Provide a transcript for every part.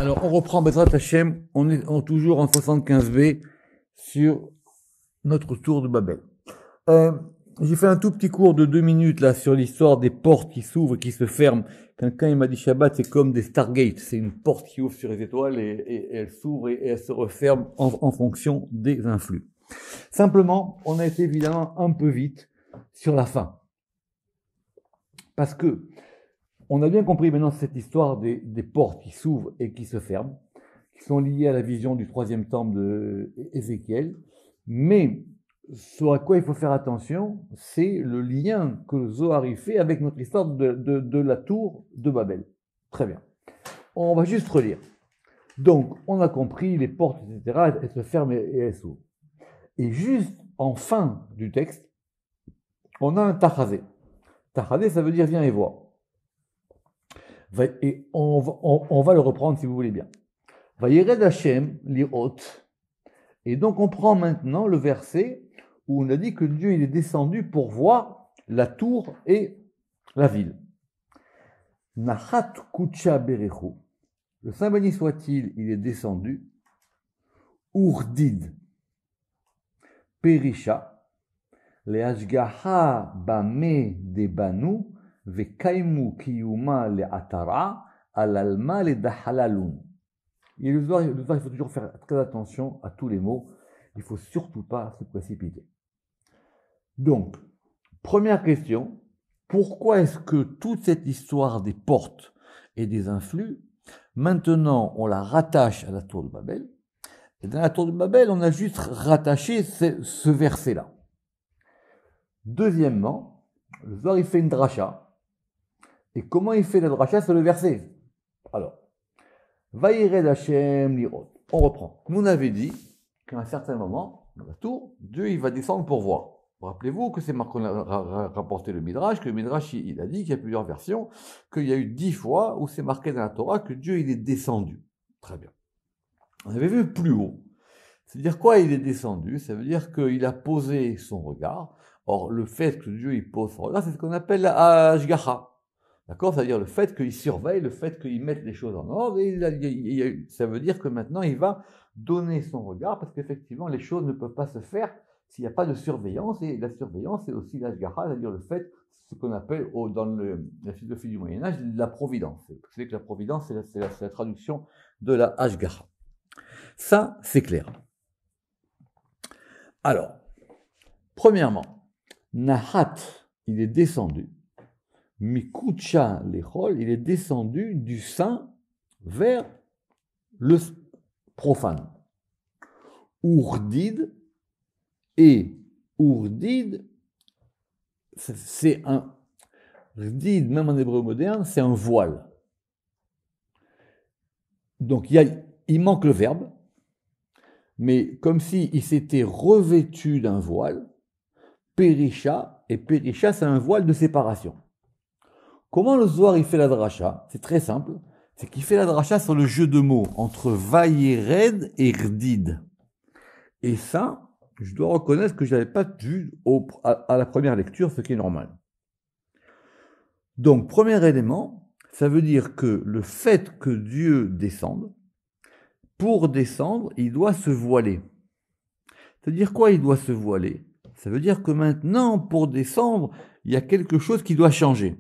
Alors, on reprend Bezrat Hashem, on est toujours en 75b sur notre tour de Babel. J'ai fait un tout petit cours de 2 minutes là sur l'histoire des portes qui s'ouvrent et qui se ferment. Quelqu'un il m'a dit Shabbat, c'est comme des Stargates, c'est une porte qui ouvre sur les étoiles et elle s'ouvre et elle se referme en fonction des influx. Simplement, on a été évidemment un peu vite sur la fin. Parce que on a bien compris maintenant cette histoire des portes qui s'ouvrent et qui se ferment, qui sont liées à la vision du 3e temple de Ézéchiel. Mais ce à quoi il faut faire attention, c'est le lien que le Zohar y fait avec notre histoire de la tour de Babel. Très bien. On va juste relire. Donc, on a compris, les portes, etc., elles se ferment et elles s'ouvrent. Et juste en fin du texte, on a un tachazé. Tachazé, ça veut dire viens et vois. Et on va le reprendre si vous voulez bien. Vayered Hashem li'ot. Et donc on prend maintenant le verset où on a dit que Dieu il est descendu pour voir la tour et la ville. Nachat kucha berechu. Le Saint béni soit-il, il est descendu. Urdid. Perisha. Le hashgaha bame debanu. Vekaimu kiyuma le atara. Alalma le dahalalun. Et le Zohar, il faut toujours faire très attention à tous les mots. Il ne faut surtout pas se précipiter. Donc, première question, pourquoi est-ce que toute cette histoire des portes et des influx, maintenant on la rattache à la tour de Babel, et dans la tour de Babel, on a juste rattaché ce verset-là. Deuxièmement, le Zohar, il fait une dracha. Et comment il fait la dracha? C'est le verset. Alors, Vayered Hashem li'ot. On reprend. Nous on avait dit qu'à un certain moment, dans la tour, Dieu il va descendre pour voir. Rappelez-vous que c'est Marc qu'on a rapporté le Midrash, que le Midrash il a dit qu'il y a plusieurs versions, qu'il y a eu 10 fois où c'est marqué dans la Torah que Dieu il est descendu. Très bien. On avait vu plus haut. C'est-à-dire quoi il est descendu? Ça veut dire qu'il a posé son regard. Or, le fait que Dieu il pose son regard, c'est ce qu'on appelle la Hashgacha. D'accord? C'est-à-dire le fait qu'il surveille, le fait qu'il mette les choses en ordre, et ça veut dire que maintenant il va donner son regard, parce qu'effectivement les choses ne peuvent pas se faire s'il n'y a pas de surveillance, et la surveillance c'est aussi l'ashgacha, c'est-à-dire le fait, ce qu'on appelle dans la philosophie du Moyen-Âge, la providence. Vous savez que la providence c'est la traduction de la ashgacha. Ça, c'est clair. Alors, premièrement, Nahat, il est descendu. Mikucha lechol, il est descendu du saint vers le profane. Urdid, et Urdid, c'est un Urdid, même en hébreu moderne, c'est un voile. Donc il manque le verbe, mais comme s'il s'était revêtu d'un voile, Perisha, et Perisha c'est un voile de séparation. Comment le Zohar il fait la dracha? C'est très simple, c'est qu'il fait la dracha sur le jeu de mots entre Vayered et Rdid. Et ça, je dois reconnaître que je n'avais pas vu à la première lecture, ce qui est normal. Donc, premier élément, ça veut dire que le fait que Dieu descende, pour descendre, il doit se voiler. C'est-à-dire quoi, il doit se voiler? Ça veut dire que maintenant, pour descendre, il y a quelque chose qui doit changer.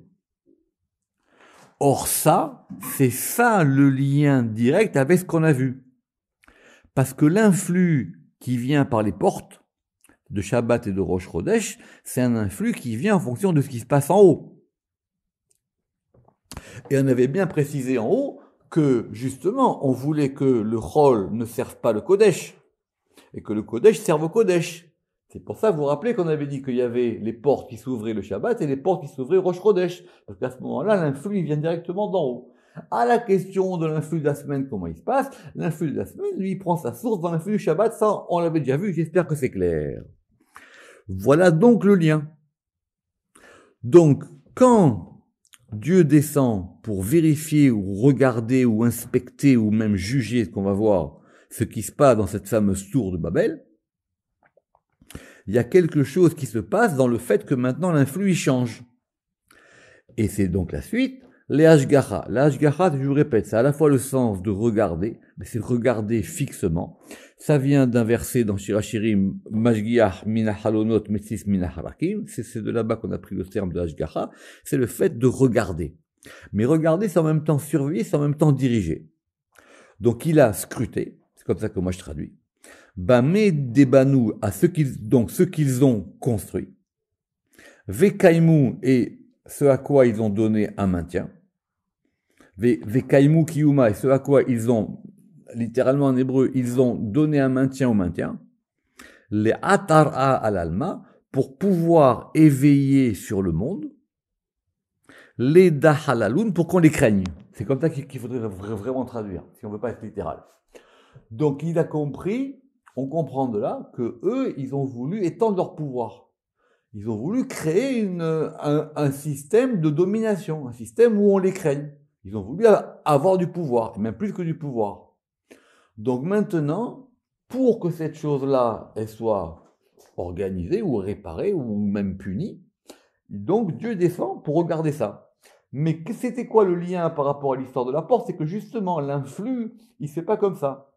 Or c'est ça le lien direct avec ce qu'on a vu. Parce que l'influx qui vient par les portes de Shabbat et de Rosh Chodesh, c'est un influx qui vient en fonction de ce qui se passe en haut. Et on avait bien précisé en haut que, justement, on voulait que le Chol ne serve pas le Kodesh, et que le Kodesh serve au Kodesh. C'est pour ça, vous vous rappelez qu'on avait dit qu'il y avait les portes qui s'ouvraient le Shabbat et les portes qui s'ouvraient Rosh Chodesh. Parce qu'à ce moment-là, l'influx, il vient directement d'en haut. À la question de l'influx de la semaine, comment il se passe, l'influx de la semaine, lui, il prend sa source dans l'influx du Shabbat. Ça, on l'avait déjà vu, j'espère que c'est clair. Voilà donc le lien. Donc, quand Dieu descend pour vérifier ou regarder ou inspecter ou même juger, ce qu'on va voir, ce qui se passe dans cette fameuse tour de Babel, il y a quelque chose qui se passe dans le fait que maintenant l'influx il change. Et c'est donc la suite. Les hashgacha. Les hashgacha, je vous répète, c'est à la fois le sens de regarder, mais c'est regarder fixement. Ça vient d'un verset dans Shirachirim, Mashgiach mina halonot metzis mina harakim. C'est de là-bas qu'on a pris le terme de hashgacha. C'est le fait de regarder. Mais regarder, c'est en même temps surveiller, c'est en même temps diriger. Donc il a scruté, c'est comme ça que moi je traduis. Bamé debanu à ceux qu'ils ont construit. Vekaimu et ce à quoi ils ont donné un maintien. Vekaimu kiyuma et ce à quoi ils ont, littéralement en hébreu, ils ont donné un maintien au maintien. Les atara al alma pour pouvoir éveiller sur le monde. Les dahalaloun pour qu'on les craigne. C'est comme ça qu'il faudrait vraiment traduire, si on ne veut pas être littéral. Donc il a compris, on comprend de là, que eux, ils ont voulu étendre leur pouvoir. Ils ont voulu créer un système de domination, un système où on les craigne. Ils ont voulu avoir du pouvoir, et même plus que du pouvoir. Donc maintenant, pour que cette chose-là, elle soit organisée ou réparée ou même punie, donc Dieu descend pour regarder ça. Mais c'était quoi le lien par rapport à l'histoire de la porte? C'est que justement, l'influx, il ne se fait pas comme ça.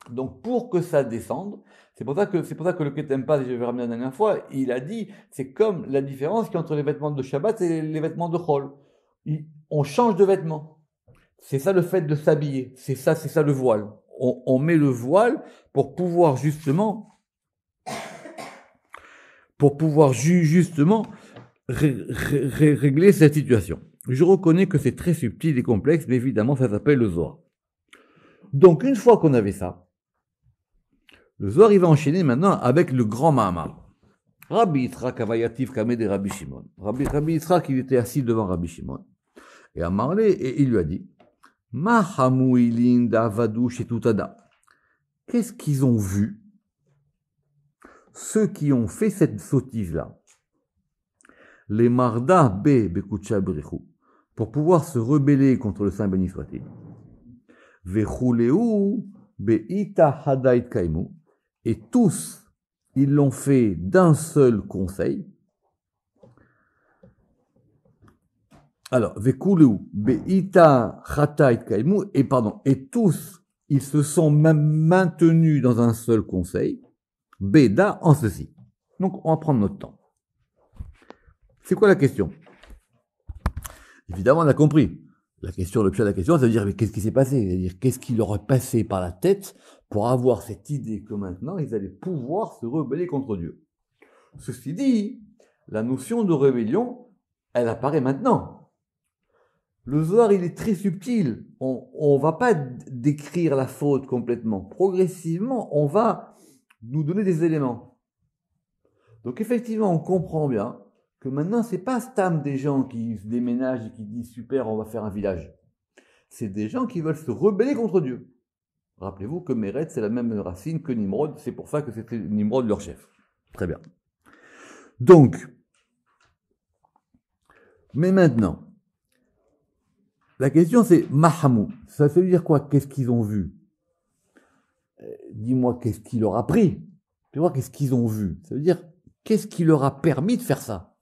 Donc pour que ça descende, c'est pour ça que le Ketempa, je vais ramener la dernière fois, il a dit, c'est comme la différence qu'il y a entre les vêtements de Shabbat et les vêtements de Chol. On change de vêtements. C'est ça le fait de s'habiller. C'est ça le voile. On met le voile pour pouvoir justement régler cette situation. Je reconnais que c'est très subtil et complexe, mais évidemment, ça s'appelle le Zohar. Donc, une fois qu'on avait ça, le Zohar, il va enchaîner maintenant avec le grand Mahamar. Rabbi Yitzhak Avayativ Kamed et Rabbi Shimon. Rabbi Yitzhak, il était assis devant Rabbi Shimon. Et Amarle, et il lui a dit, Ma hamuilin davadu shetutada. Qu'est-ce qu'ils ont vu, ceux qui ont fait cette sottise-là? Les marda be bekucha berichu, pour pouvoir se rebeller contre le Saint béni soit-il. Vechuleu be ita hadait kaimu, et tous, ils l'ont fait d'un seul conseil. Alors, Vekuleu, Beita, Chatait, Kaimu, et tous, ils se sont maintenus dans un seul conseil, Beda, en ceci. Donc, on va prendre notre temps. C'est quoi la question? Évidemment, on a compris. La question, le plus de la question, ça veut dire, mais qu'est-ce qui s'est passé? C'est-à-dire, qu'est-ce qui leur est passé par la tête pour avoir cette idée que maintenant, ils allaient pouvoir se rebeller contre Dieu? Ceci dit, la notion de rébellion, elle apparaît maintenant. Le Zohar, il est très subtil. On va pas décrire la faute complètement. Progressivement, on va nous donner des éléments. Donc effectivement, on comprend bien que maintenant, c'est pas Stam des gens qui se déménagent et qui disent super, on va faire un village. C'est des gens qui veulent se rebeller contre Dieu. Rappelez-vous que Méret, c'est la même racine que Nimrod. C'est pour ça que c'était Nimrod leur chef. Très bien. Donc, mais maintenant, la question c'est Mahamou. Ça veut dire quoi? Qu'est-ce qu'ils ont vu? Dis-moi, qu'est-ce qui leur a pris? Tu vois, qu'est-ce qu'ils ont vu? Ça veut dire, qu'est-ce qui leur a permis de faire ça?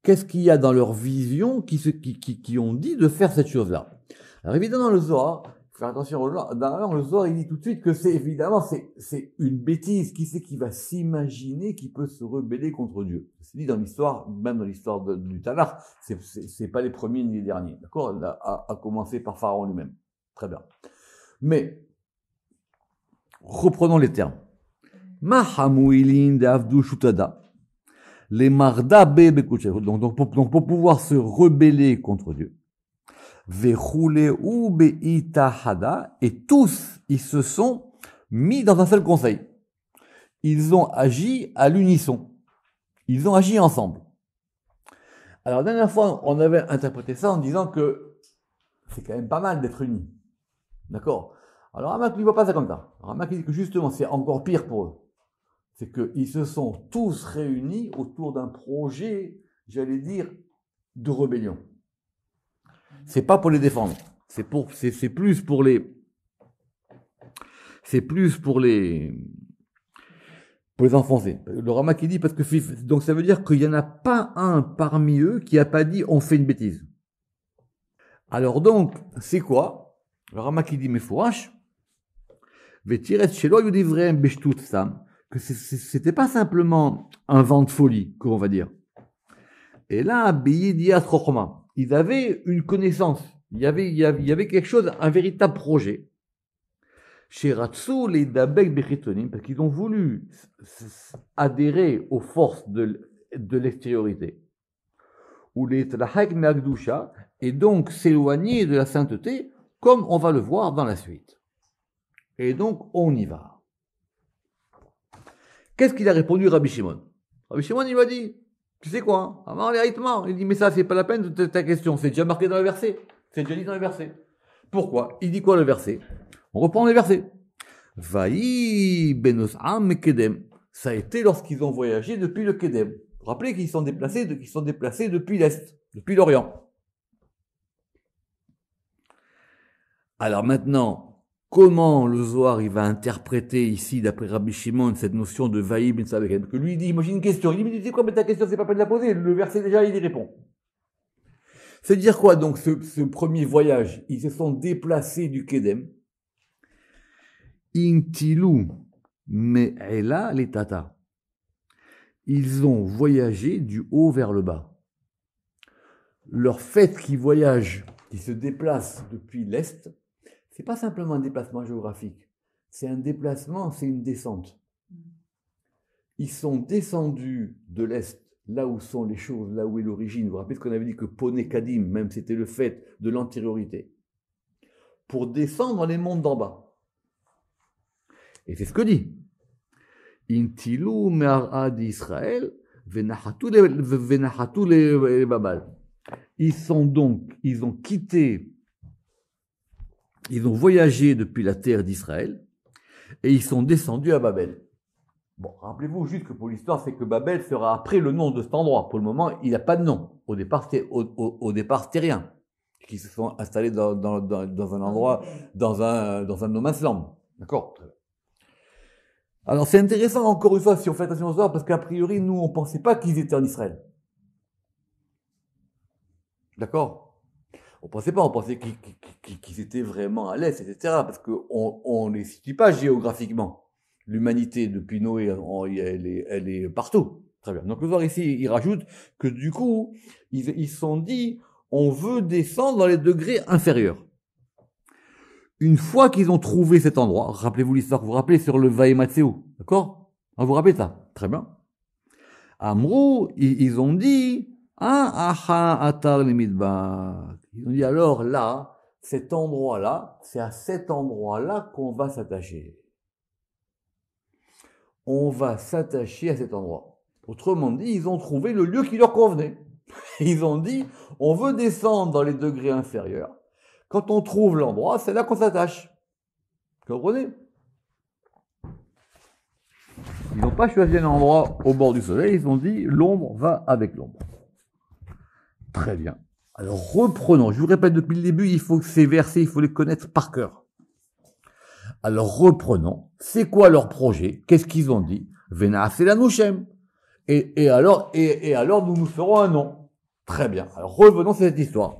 Qu'est-ce qu'il y a dans leur vision qui ont dit de faire cette chose-là? Alors évidemment, le Zohar, faire attention au Zohar, dans le Zohar, il dit tout de suite que c'est évidemment, c'est une bêtise. Qui c'est qui va s'imaginer qu'il peut se rebeller contre Dieu? C'est dit dans l'histoire, même dans l'histoire du Tanakh, c'est pas les premiers ni les derniers, d'accord? À commencer par Pharaon lui-même. Très bien. Mais, reprenons les termes. Mahamouilin de Avdou Shutada. Les marda bekuche. Donc pour pouvoir se rebeller contre Dieu. Et tous, ils se sont mis dans un seul conseil. Ils ont agi à l'unisson. Ils ont agi ensemble. Alors, la dernière fois, on avait interprété ça en disant que c'est quand même pas mal d'être unis. D'accord? Alors, Ramak ne voit pas ça comme ça. Ramak dit que justement, c'est encore pire pour eux. C'est qu'ils se sont tous réunis autour d'un projet, j'allais dire, de rébellion. C'est pas pour les défendre. C'est plus pour les enfoncer. Le Rama qui dit parce que donc ça veut dire qu'il y en a pas un parmi eux qui a pas dit on fait une bêtise. Alors donc, c'est quoi? Le Rama qui dit Mefourash, Vetiret Shelo Yudivrem Beshtut Sam, que c'était pas simplement un vent de folie, qu'on va dire. Et là, Beyidiat Chochma, ils avaient une connaissance, il y avait quelque chose, un véritable projet. Chez Ratsu, les Dabek Bechitonim, parce qu'ils ont voulu adhérer aux forces de l'extériorité. Ou les Tlahak Meagdusha, et donc s'éloigner de la sainteté, comme on va le voir dans la suite. Et donc, on y va. Qu'est-ce qu'il a répondu Rabbi Shimon? Rabbi Shimon, il lui a dit, tu sais quoi, avant l'héritement, il dit, mais ça, c'est pas la peine de ta question, c'est déjà marqué dans le verset. C'est déjà dit dans le verset. Pourquoi? Il dit quoi le verset? On reprend le verset. Vaï benos'am kedem. Ça a été lorsqu'ils ont voyagé depuis le Kedem. Rappelez qu'ils sont déplacés depuis l'Est, depuis l'Orient. Alors maintenant, comment le Zohar il va interpréter ici, d'après Rabbi Shimon, cette notion de Vaï ben Sabekem? Que lui il dit, imagine une question. Il dit, mais tu sais quoi, mais ta question, c'est pas peine de la poser. Le verset déjà, il y répond. C'est dire quoi donc ce premier voyage? Ils se sont déplacés du Kedem. Intilou me'ela les tata. Ils ont voyagé du haut vers le bas. Leur fait qu'ils voyagent, qu'ils se déplacent depuis l'Est, c'est pas simplement un déplacement géographique. C'est un déplacement, c'est une descente. Ils sont descendus de l'Est, là où sont les choses, là où est l'origine. Vous vous rappelez ce qu'on avait dit que Poné Kadim, même c'était le fait de l'antériorité. Pour descendre dans les mondes d'en bas. Et c'est ce que dit. Intilou me'ar'a d'Israël, venachatou les babal. Ils ont quitté, ils ont voyagé depuis la terre d'Israël, et ils sont descendus à Babel. Bon, rappelez-vous juste que pour l'histoire, c'est que Babel sera après le nom de cet endroit. Pour le moment, il n'a pas de nom. Au départ, c'était rien. Qui se sont installés dans un endroit, dans un no man's land. D'accord? Alors c'est intéressant encore une fois si on fait attention aux histoires parce qu'a priori nous on pensait pas qu'ils étaient en Israël. D'accord? On pensait qu'ils étaient vraiment à l'est, etc. Parce qu'on les situe pas géographiquement. L'humanité depuis Noé, elle est partout. Très bien. Donc le voir ici, il rajoute que du coup ils se sont dit on veut descendre dans les degrés inférieurs. Une fois qu'ils ont trouvé cet endroit, rappelez-vous l'histoire que vous vous rappelez sur le Vaïmatseu, d'accord? Vous vous rappelez ça? Très bien. Amrou, ils ont dit, atar limidba. Ils ont dit alors là, cet endroit-là, c'est à cet endroit-là qu'on va s'attacher. On va s'attacher à cet endroit. Autrement dit, ils ont trouvé le lieu qui leur convenait. Ils ont dit, on veut descendre dans les degrés inférieurs. Quand on trouve l'endroit, c'est là qu'on s'attache. Vous comprenez? Ils n'ont pas choisi un endroit au bord du soleil, ils ont dit l'ombre va avec l'ombre. Très bien. Alors reprenons, je vous répète depuis le début, il faut que ces versets, il faut les connaître par cœur. Alors reprenons, c'est quoi leur projet? Qu'est-ce qu'ils ont dit? Vena c'est la Nouchem. Et alors nous ferons un nom. Très bien. Alors revenons sur cette histoire.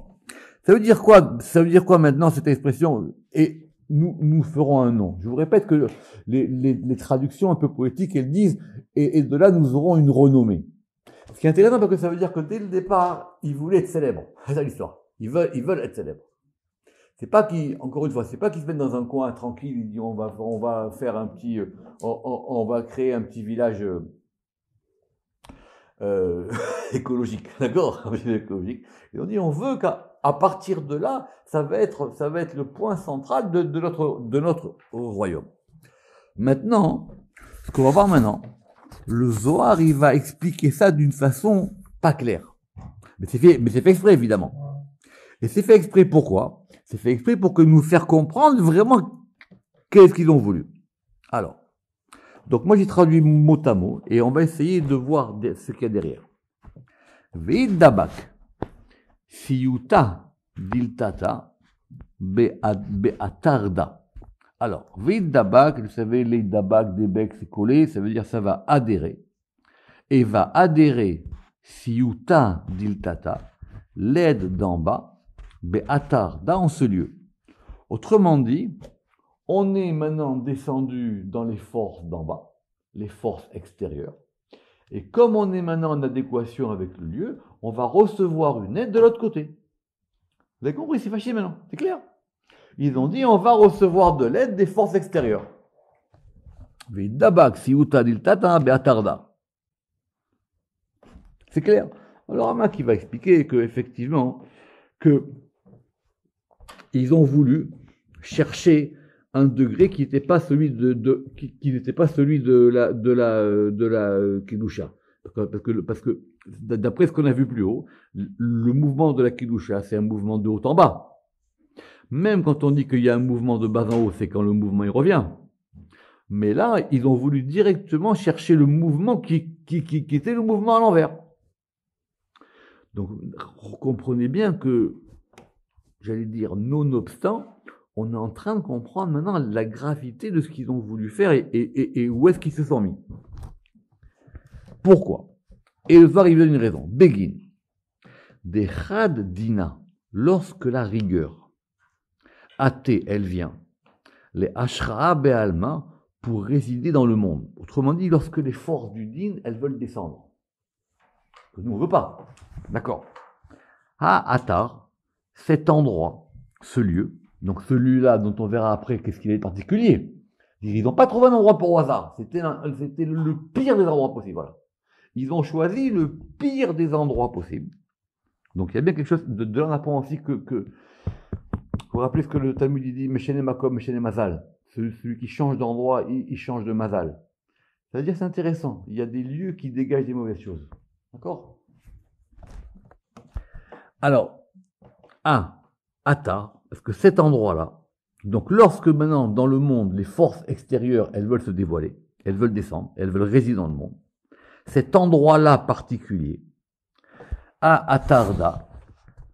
Ça veut dire quoi maintenant cette expression? Et nous ferons un nom. Je vous répète que les traductions un peu poétiques, elles disent et de là nous aurons une renommée. Ce qui est intéressant parce que ça veut dire que dès le départ, ils voulaient être célèbres. C'est ça l'histoire. Ils veulent être célèbres. C'est pas encore une fois, c'est pas qu'ils se mettent dans un coin tranquille, ils disent on va faire un petit, on va créer un petit village écologique, d'accord, écologique. Et on dit on veut qu'à partir de là, ça va être le point central de notre royaume. Maintenant, ce qu'on va voir maintenant, le Zohar, il va expliquer ça d'une façon pas claire. Mais c'est fait exprès, évidemment. Et c'est fait exprès pourquoi? C'est fait exprès pour que nous faire comprendre vraiment qu'est-ce qu'ils ont voulu. Alors, donc moi j'ai traduit mot à mot et on va essayer de voir ce qu'il y a derrière. Ve'id dabak, siyuta diltata be'atarda. Alors, ve'id dabak, vous savez, les dabak, des becs, c'est collé, ça veut dire ça va adhérer. Et va adhérer siyuta diltata, l'aide d'en bas, Be'atar, dans ce lieu. Autrement dit, on est maintenant descendu dans les forces d'en bas, les forces extérieures. Et comme on est maintenant en adéquation avec le lieu, on va recevoir une aide de l'autre côté. Vous avez compris, c'est facile maintenant, c'est clair. Ils ont dit, on va recevoir de l'aide des forces extérieures. C'est clair. Alors, Rama qui va expliquer que effectivement, que ils ont voulu chercher un degré qui n'était pas celui qui n'était pas celui de la Kedusha. Parce que d'après ce qu'on a vu plus haut, le mouvement de la Kedusha, c'est un mouvement de haut en bas. Même quand on dit qu'il y a un mouvement de bas en haut, c'est quand le mouvement il revient. Mais là, ils ont voulu directement chercher le mouvement qui était le mouvement à l'envers. Donc, vous comprenez bien que, j'allais dire, nonobstant, on est en train de comprendre maintenant la gravité de ce qu'ils ont voulu faire et où est-ce qu'ils se sont mis. Pourquoi? Et le Zohar, il donne une raison. Begin. Des chad dina, lorsque la rigueur, athée, elle vient, les ashra'a be'alma, pour résider dans le monde. Autrement dit, lorsque les forces du din, elles veulent descendre. Que nous, on ne veut pas. D'accord. Ha atar, cet endroit, ce lieu, donc celui-là dont on verra après qu'est-ce qu'il est particulier. Ils n'ont pas trouvé un endroit pour au hasard. C'était le pire des endroits possibles. Voilà. Ils ont choisi le pire des endroits possibles. Donc il y a bien quelque chose de là on apprend aussi que vous vous rappelez ce que le Talmud dit, Meshene Makom, Meshene Mazal. Celui qui change d'endroit, il change de Mazal. C'est-à-dire c'est intéressant. Il y a des lieux qui dégagent des mauvaises choses. D'accord? Alors, Atar, parce que cet endroit-là, donc lorsque maintenant dans le monde, les forces extérieures, elles veulent se dévoiler, elles veulent descendre, elles veulent résider dans le monde, cet endroit-là particulier, Atarda,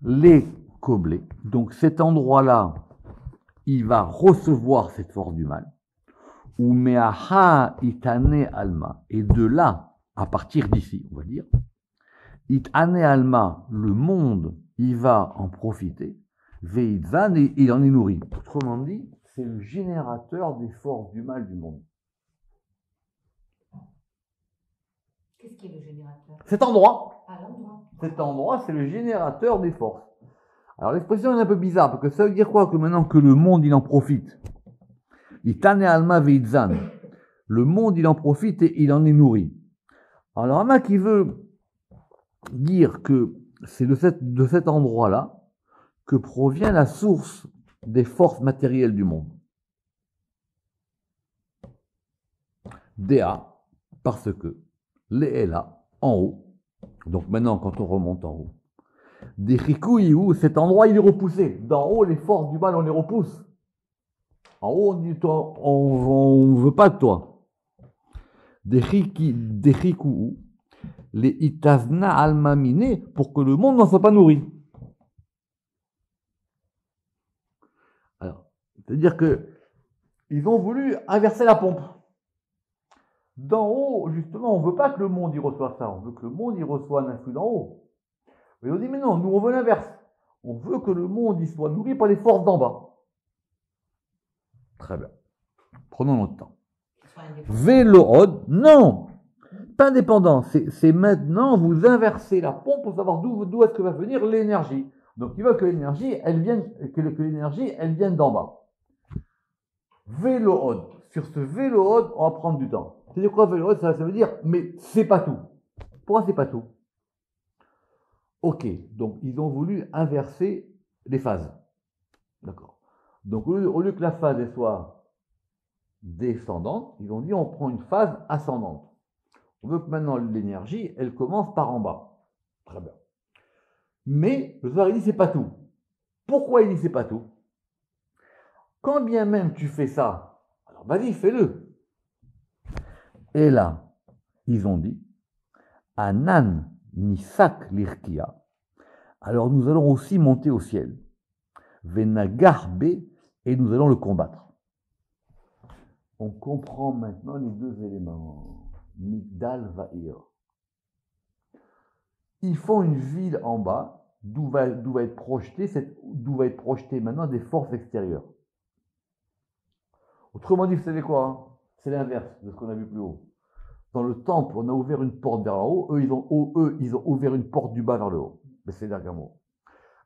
les coblés, donc cet endroit-là, il va recevoir cette force du mal, ou meaha itane alma, et de là, à partir d'ici, on va dire, itane alma, le monde, il va en profiter, veitzan, et il en est nourri. Autrement dit, c'est le générateur des forces du mal du monde. Qu'est-ce qui est le générateur? Cet endroit. Ah, l'endroit. Cet endroit, c'est le générateur des forces. Alors l'expression est un peu bizarre, parce que ça veut dire quoi? Que maintenant que le monde, il en profite. Itane alma veitzan. Le monde, il en profite et il en est nourri. Alors, Rama qui veut dire que c'est de cet endroit-là que provient la source des forces matérielles du monde. Dea, parce que, Le'ela, en haut, donc maintenant quand on remonte en haut, des Rikuiou, cet endroit il est repoussé. D'en haut, les forces du mal, on les repousse. En haut, on dit, toi, on ne veut pas de toi. Des Rikuiou, les Itazna almamine, pour que le monde n'en soit pas nourri. Alors, c'est-à-dire que ils ont voulu inverser la pompe. D'en haut, justement, on ne veut pas que le monde y reçoive ça. On veut que le monde y reçoive un influx d'en haut. Et on dit, mais non, nous on veut l'inverse. On veut que le monde y soit nourri par les forces d'en bas. Très bien. Prenons notre temps. Vélood, non, pas indépendant. C'est maintenant, vous inversez la pompe pour savoir d'où est-ce que va venir l'énergie. Donc, il veut que l'énergie, elle vienne d'en bas. Vélood. Sur ce vélood, on va prendre du temps. C'est-à-dire quoi, vélood? Ça veut dire, mais c'est pas tout. Pourquoi c'est pas tout? Ok, donc ils ont voulu inverser les phases. D'accord. Donc, au lieu que la phase elle soit descendante, ils ont dit on prend une phase ascendante. On veut que maintenant l'énergie, elle commence par en bas. Très bien. Mais le Zohar, il dit c'est pas tout. Pourquoi il dit c'est pas tout? Quand bien même tu fais ça, alors vas-y, fais-le. Et là, ils ont dit Anan nisak lirkia. Alors nous allons aussi monter au ciel. Venagarbe, et nous allons le combattre. On comprend maintenant les deux éléments. Migdal Va'ir. Ils font une ville en bas, d'où va être projeté maintenant des forces extérieures. Autrement dit, vous savez quoi, hein? C'est l'inverse de ce qu'on a vu plus haut. Dans le temple, on a ouvert une porte vers en haut, eux, ils ont ouvert une porte du bas vers le haut. Mais c'est Bergamo.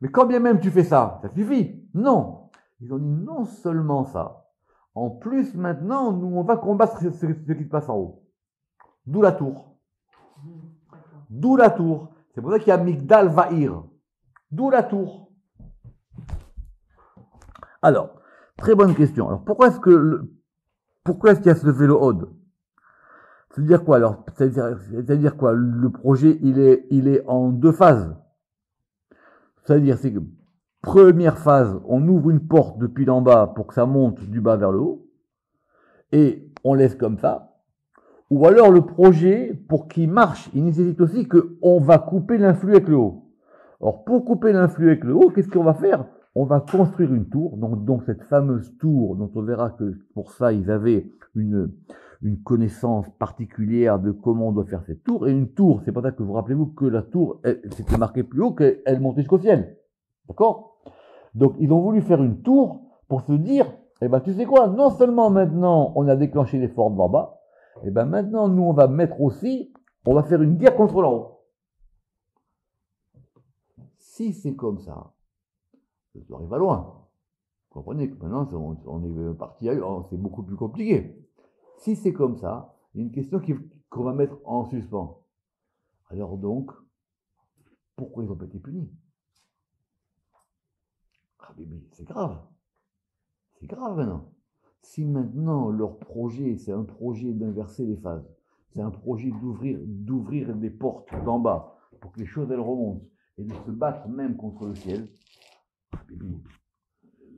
Mais quand bien même tu fais ça, ça suffit. Non. Ils ont dit non seulement ça. En plus, maintenant, nous, on va combattre ce qui se passe en haut. D'où la tour. D'où la tour. C'est pour ça qu'il y a Migdal Va'ir. D'où la tour. Alors, très bonne question. Alors, pourquoi est-ce qu'il y a ce vélo Ode? C'est-à-dire quoi alors? C'est-à-dire quoi? Le projet, il est en deux phases. C'est-à-dire, c'est que première phase, on ouvre une porte depuis l'en bas pour que ça monte du bas vers le haut, et on laisse comme ça. Ou alors le projet, pour qu'il marche, il nécessite aussi qu'on va couper l'influx avec le haut. Alors, pour couper l'influx avec le haut, qu'est-ce qu'on va faire? On va construire une tour, donc cette fameuse tour dont on verra que pour ça, ils avaient une connaissance particulière de comment on doit faire cette tour. Et une tour, c'est pas ça que vous rappelez-vous que la tour, c'était marqué plus haut qu'elle montait jusqu'au ciel. D'accord? Donc, ils ont voulu faire une tour pour se dire, eh ben, tu sais quoi? Non seulement maintenant, on a déclenché les forts d'en bas, eh ben, maintenant, nous, on va mettre aussi, on va faire une guerre contre l'en haut. Si c'est comme ça, ça arrive à loin. Vous comprenez que maintenant, on est parti ailleurs, c'est beaucoup plus compliqué. Si c'est comme ça, il y a une question qu'on va mettre en suspens. Alors donc, pourquoi ils n'ont pas été punis? Ah mais c'est grave. C'est grave maintenant. Si maintenant leur projet, c'est un projet d'inverser les phases, c'est un projet d'ouvrir des portes d'en bas pour que les choses elles remontent et de se battre même contre le ciel,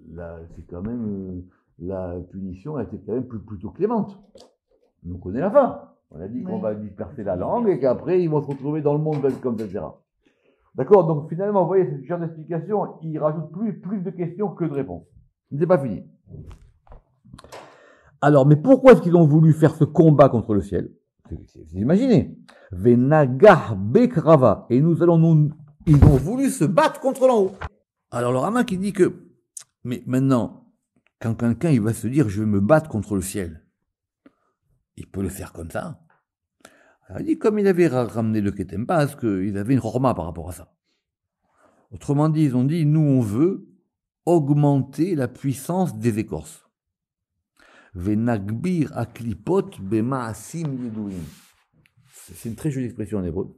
là c'est quand même la punition a été quand même plutôt clémente. On connaît la fin. On a dit qu'on va disperser la langue et qu'après ils vont se retrouver dans le monde comme ça, etc. D'accord? Donc finalement, vous voyez, ce genre d'explication, il rajoute plus de questions que de réponses. C'est pas fini. Alors, mais pourquoi est-ce qu'ils ont voulu faire ce combat contre le ciel? Vous imaginez. Venagah Bekrava. Et ils ont voulu se battre contre l'en haut. Alors, le Rama qui dit que, mais maintenant, quand quelqu'un il va se dire, je vais me battre contre le ciel, il peut le faire comme ça. Alors, il dit, comme il avait ramené le Ketem, parce qu'il avait une horma par rapport à ça. Autrement dit, ils ont dit, nous, on veut augmenter la puissance des écorces. Venagbir aklipot bemaasim yedouim. C'est une très jolie expression en hébreu.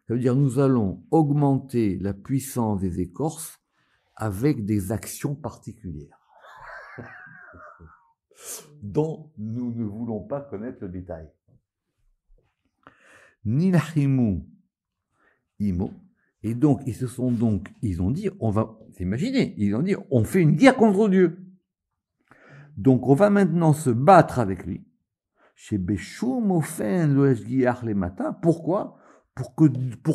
Ça veut dire, nous allons augmenter la puissance des écorces avec des actions particulières dont nous ne voulons pas connaître le détail. Nilhimu imo. Et donc, ils ont dit, on va, imaginez, ils ont dit, on fait une guerre contre Dieu. Donc, on va maintenant se battre avec lui. Chez Béchoum, Ofen, Loeshgiach, les matins. Pourquoi? Pour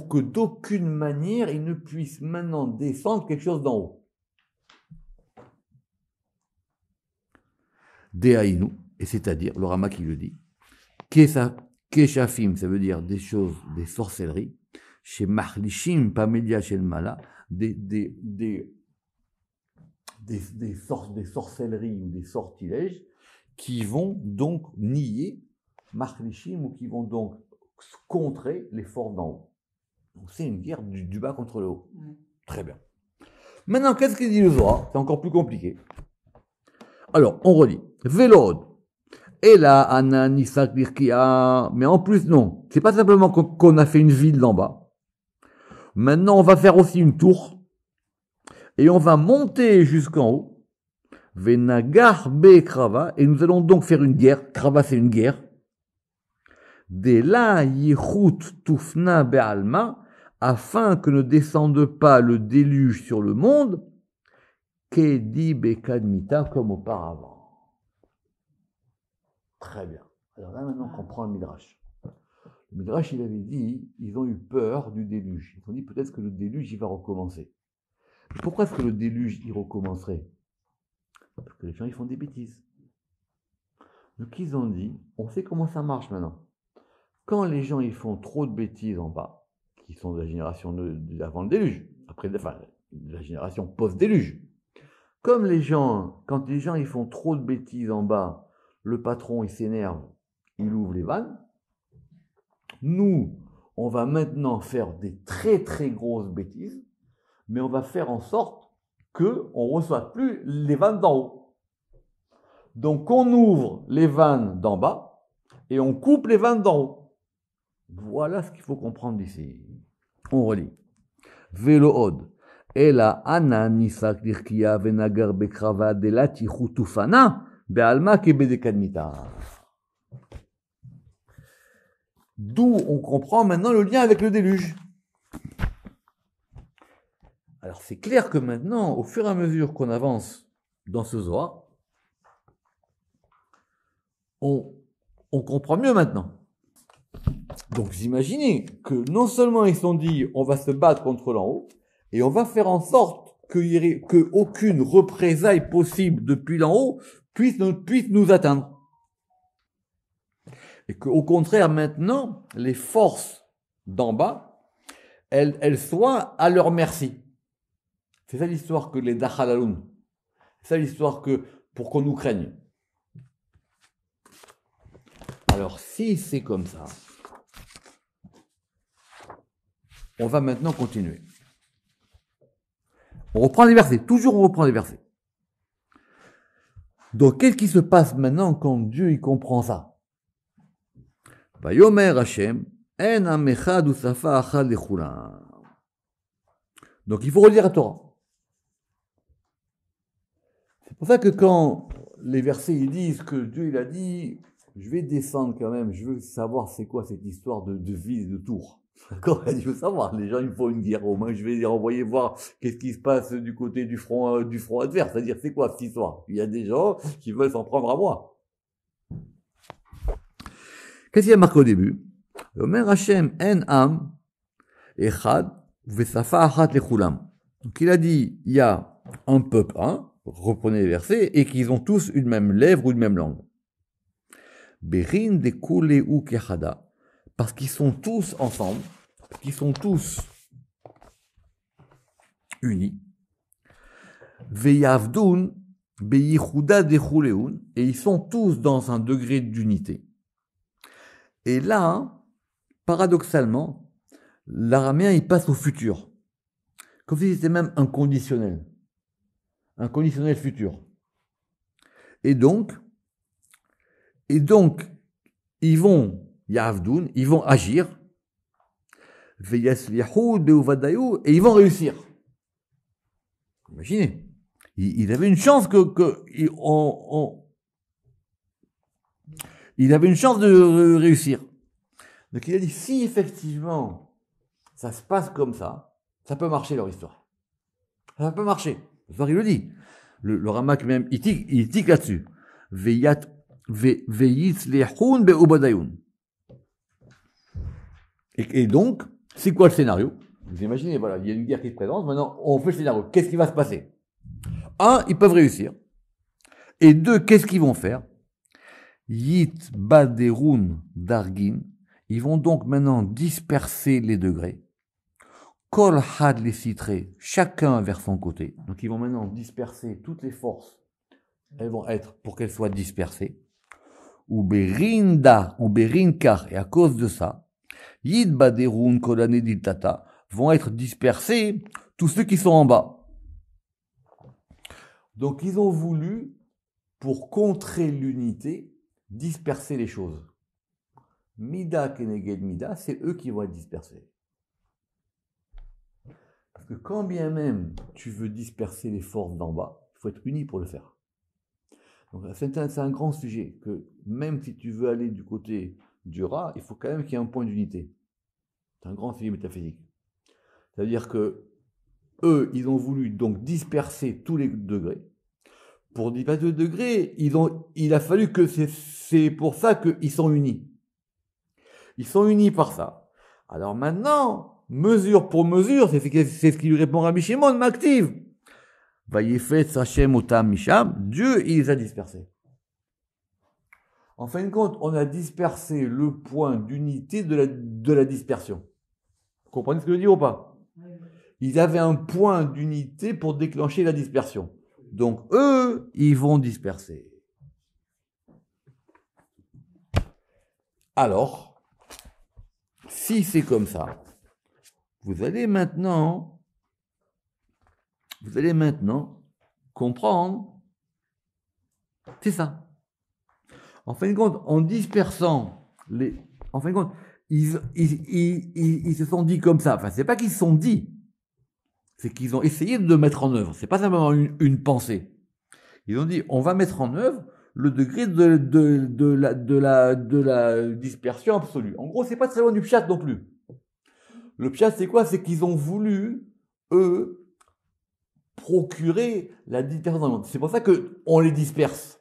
que d'aucune manière, il ne puisse maintenant descendre quelque chose d'en haut. Dehaïnu, et c'est-à-dire, le Rama qui le dit, Keshafim, ça veut dire des choses, des sorcelleries, chez Machlishim, Pamelia, chez le Mala, des sorcelleries ou des sortilèges qui vont donc nier Machlishim ou qui vont donc contrer les forces d'en haut. Donc c'est une guerre du bas contre le haut. Très bien. Maintenant, qu'est-ce qu'il dit le Zohar? C'est encore plus compliqué. Alors, on relit. Vélod. Et là, Ananisak Birkia. Mais en plus, non. C'est pas simplement qu'on a fait une ville d'en bas. Maintenant, on va faire aussi une tour. Et on va monter jusqu'en haut. Venagar be krava. Et nous allons donc faire une guerre. Krava, c'est une guerre. De la yichut tufna be'alma. Afin que ne descende pas le déluge sur le monde. Kedi bekadmita, comme auparavant. Très bien. Alors là, maintenant, on comprend le Midrash. Le Midrash, il avait dit, ils ont eu peur du déluge. Ils ont dit, peut-être que le déluge, il va recommencer. Mais pourquoi est-ce que le déluge, il recommencerait? Parce que les gens, ils font des bêtises. Donc, ils ont dit, on sait comment ça marche maintenant. Quand les gens, ils font trop de bêtises en bas, qui sont de la génération d'avant le déluge, après la génération post-déluge. Comme les gens, quand les gens ils font trop de bêtises en bas, le patron il s'énerve, il ouvre les vannes. Nous, on va maintenant faire des très très grosses bêtises, mais on va faire en sorte qu'on ne reçoive plus les vannes d'en haut. Donc on ouvre les vannes d'en bas et on coupe les vannes d'en haut. Voilà ce qu'il faut comprendre d'ici. On relit. Vélo od. Ela ana nisak dirkia venagar bekrava delati chutufana bealma kebedekadmita. D'où on comprend maintenant le lien avec le déluge. Alors c'est clair que maintenant, au fur et à mesure qu'on avance dans ce Zohar, on comprend mieux maintenant. Donc vous imaginez que non seulement ils sont dit on va se battre contre l'en haut, et on va faire en sorte qu'aucune représailles possible depuis l'en haut puisse nous atteindre. Et qu'au contraire maintenant, les forces d'en bas, elles soient à leur merci. C'est ça l'histoire que les Dachalaloun. C'est ça l'histoire que pour qu'on nous craigne. Alors si c'est comme ça, on va maintenant continuer. On reprend les versets, toujours on reprend les versets. Donc qu'est-ce qui se passe maintenant quand Dieu il comprend ça? Vayomer Hashem, en amechad usafa achad lechulam. Donc il faut relire la Torah. C'est pour ça que quand les versets ils disent que Dieu il a dit, je vais descendre quand même, je veux savoir c'est quoi cette histoire de ville et de tour. D'accord, je veux savoir, les gens ils me font une guerre, au moins je vais les renvoyer voir qu'est-ce qui se passe du côté du front adverse, c'est-à-dire c'est quoi cette histoire? Il y a des gens qui veulent s'en prendre à moi. Qu'est-ce qu'il y a marqué au début? Omer Hashem en am echad vesafa achat lechulam. Donc il a dit, il y a un peuple, reprenez les versets, et qu'ils ont tous une même lèvre ou une même langue. Berin de kule ou kechada. Parce qu'ils sont tous ensemble, qu'ils sont tous unis. Veyavdun beyichuda dechuleun, et ils sont tous dans un degré d'unité. Et là, paradoxalement, l'araméen il passe au futur, comme si c'était même un conditionnel futur. Et donc, ils vont Yavdun, ils vont agir, et ils vont réussir. Imaginez, il avait une chance il avait une chance de réussir. Donc il a dit, si effectivement ça se passe comme ça peut marcher leur histoire. Ça peut marcher. Il le dit. Le Ramak même, il tique là-dessus. Et donc, c'est quoi le scénario? Vous imaginez, voilà, il y a une guerre qui se présente, maintenant on fait le scénario. Qu'est-ce qui va se passer? Un, ils peuvent réussir. Et deux, qu'est-ce qu'ils vont faire? Yit baderun dargin. Ils vont donc maintenant disperser les degrés. Kol had les citrés, chacun vers son côté. Donc ils vont maintenant disperser toutes les forces. Elles vont être pour qu'elles soient dispersées. Ou berinda, ou berinkar. Et à cause de ça, Yid baderun kolane diltata vont être dispersés tous ceux qui sont en bas. Donc ils ont voulu, pour contrer l'unité, disperser les choses. Mida keneged mida, c'est eux qui vont être dispersés. Parce que quand bien même tu veux disperser les forces d'en bas, il faut être uni pour le faire. Donc c'est un grand sujet, que même si tu veux aller du côté du Ra, il faut quand même qu'il y ait un point d'unité. C'est un grand sujet métaphysique. C'est-à-dire que eux, ils ont voulu donc disperser tous les degrés. Pour disperser les degrés, il a fallu que c'est pour ça qu'ils sont unis. Ils sont unis par ça. Alors maintenant, mesure pour mesure, c'est ce qui lui répond Rabbi Shimon, m'active. Vayefetz Hashem otam misham, Dieu, il les a dispersés. En fin de compte, on a dispersé le point d'unité de la dispersion. Vous comprenez ce que je veux dire ou pas? Ils avaient un point d'unité pour déclencher la dispersion. Donc, eux, ils vont disperser. Alors, si c'est comme ça, vous allez maintenant comprendre, c'est ça. En fin de compte, en dispersant en fin de compte, ils se sont dit comme ça. Enfin, c'est pas qu'ils se sont dit, c'est qu'ils ont essayé de mettre en œuvre. C'est pas simplement une pensée. Ils ont dit, on va mettre en œuvre le degré de la dispersion absolue. En gros, c'est pas très loin du pshat non plus. Le pshat, c'est quoi? C'est qu'ils ont voulu, eux, procurer la dispersion. C'est pour ça qu'on les disperse.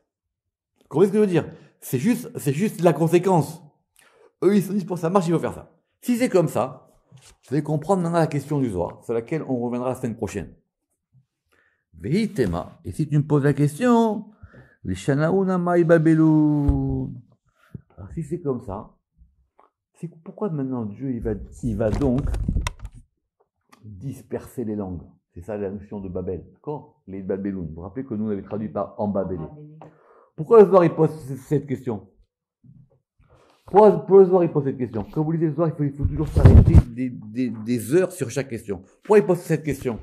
Vous comprenez ce que je veux dire? C'est juste la conséquence. Eux, ils se disent, pour ça marche, il faut faire ça. Si c'est comme ça, vous allez comprendre maintenant la question du Zohar, sur laquelle on reviendra la semaine prochaine. Vehi tema. Et si tu me poses la question, les shanaouna maï babelou. Alors si c'est comme ça, c'est pourquoi maintenant Dieu il va donc disperser les langues. C'est ça la notion de Babel, d'accord? Les Babéloun. Vous vous rappelez que nous on avait traduit par en Babélé. Pourquoi le Zohar il pose cette question? Pourquoi le Zohar il pose cette question? Comme vous lisez le Zohar, il faut toujours s'arrêter des heures sur chaque question. Pourquoi il pose cette question?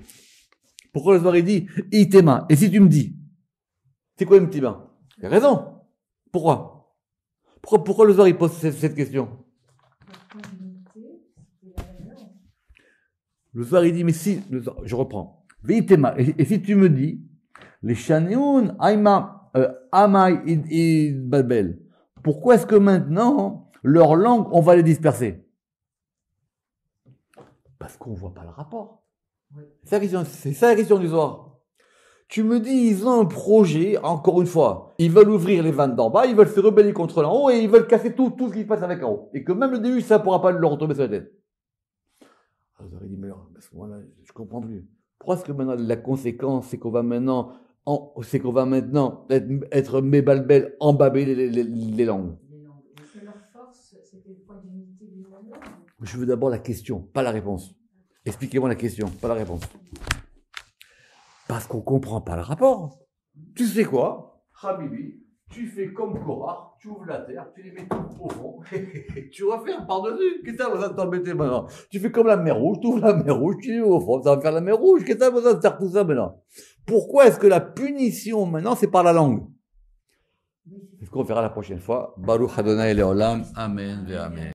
Pourquoi le Zohar il dit Itema? Et si tu me dis, c'est quoi une Itema? Il a raison. Pourquoi le Zohar il pose cette question? Le Zohar il dit, mais si, je reprends. Itema. Et si tu me dis, les Shaneun, Amai et Babel, pourquoi est-ce que maintenant, leur langue, on va les disperser? Parce qu'on ne voit pas le rapport. C'est ça la question du Zohar. Tu me dis, ils ont un projet, encore une fois, ils veulent ouvrir les vannes d'en bas, ils veulent se rebeller contre l'en haut et ils veulent casser tout ce qui se passe avec en haut. Et que même le début, ça ne pourra pas leur retomber sur la tête. Alors, vous aurez dit, mais alors, à ce moment-là, je ne comprends plus. Pourquoi est-ce que maintenant, la conséquence, c'est qu'on va maintenant être mébalbel, embaber les langues? Est-ce que leur force, c'était le point d'unité du monde? Je veux d'abord la question, pas la réponse. Expliquez-moi la question, pas la réponse. Parce qu'on ne comprend pas le rapport. Tu sais quoi, Habibi, tu fais comme Korah, tu ouvres la terre, tu les mets tout au fond, tu vas faire par-dessus. Qu'est-ce que ça va t'embêter maintenant? Tu fais comme la mer Rouge, tu ouvres la mer Rouge, tu les mets au fond, ça va faire la mer Rouge. Qu'est-ce que ça va faire tout ça maintenant? Pourquoi est-ce que la punition maintenant, c'est par la langue? C'est ce qu'on verra la prochaine fois. Baruch Adonai Leolam. Amen ve Amen.